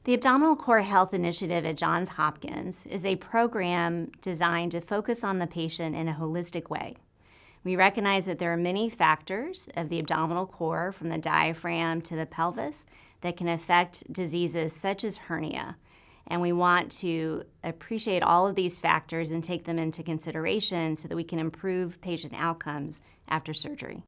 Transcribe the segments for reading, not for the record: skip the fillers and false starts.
The Abdominal Core Health Initiative at Johns Hopkins is a program designed to focus on the patient in a holistic way. We recognize that there are many factors of the abdominal core, from the diaphragm to the pelvis, that can affect diseases such as hernia. And we want to appreciate all of these factors and take them into consideration so that we can improve patient outcomes after surgery.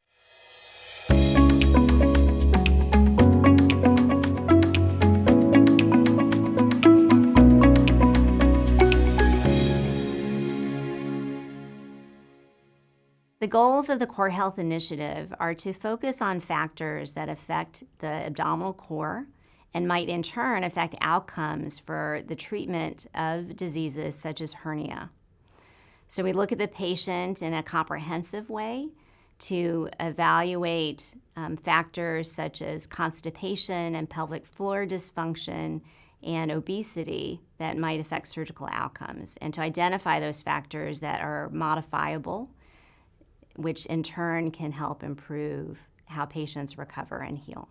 The goals of the Core Health Initiative are to focus on factors that affect the abdominal core and might in turn affect outcomes for the treatment of diseases such as hernia. So we look at the patient in a comprehensive way to evaluate factors such as constipation and pelvic floor dysfunction and obesity that might affect surgical outcomes, and to identify those factors that are modifiable, which in turn can help improve how patients recover and heal.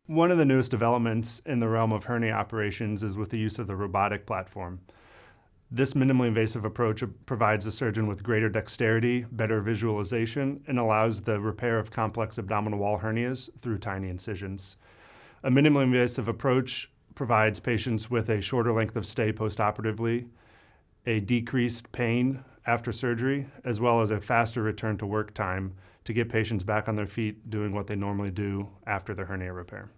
One of the newest developments in the realm of hernia operations is with the use of the robotic platform. This minimally invasive approach provides the surgeon with greater dexterity, better visualization, and allows the repair of complex abdominal wall hernias through tiny incisions. A minimally invasive approach provides patients with a shorter length of stay postoperatively, a decreased pain after surgery, as well as a faster return to work time to get patients back on their feet doing what they normally do after their hernia repair.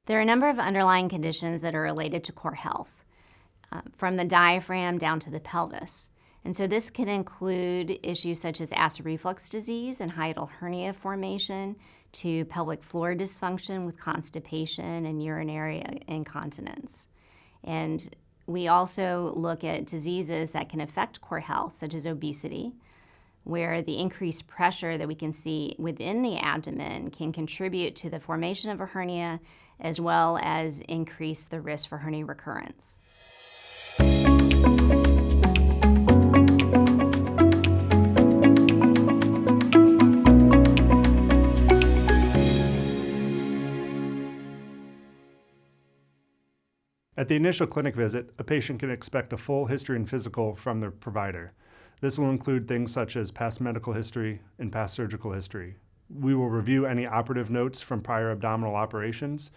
There are a number of underlying conditions that are related to core health, from the diaphragm down to the pelvis. And so this can include issues such as acid reflux disease and hiatal hernia formation, to pelvic floor dysfunction with constipation and urinary incontinence. And we also look at diseases that can affect core health, such as obesity, where the increased pressure that we can see within the abdomen can contribute to the formation of a hernia, as well as increase the risk for hernia recurrence. At the initial clinic visit, a patient can expect a full history and physical from their provider. This will include things such as past medical history and past surgical history. We will review any operative notes from prior abdominal operations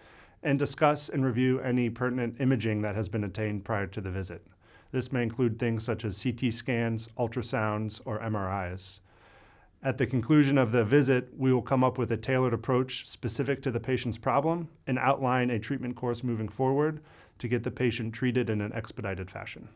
and discuss and review any pertinent imaging that has been obtained prior to the visit. This may include things such as CT scans, ultrasounds, or MRIs. At the conclusion of the visit, we will come up with a tailored approach specific to the patient's problem and outline a treatment course moving forward to get the patient treated in an expedited fashion.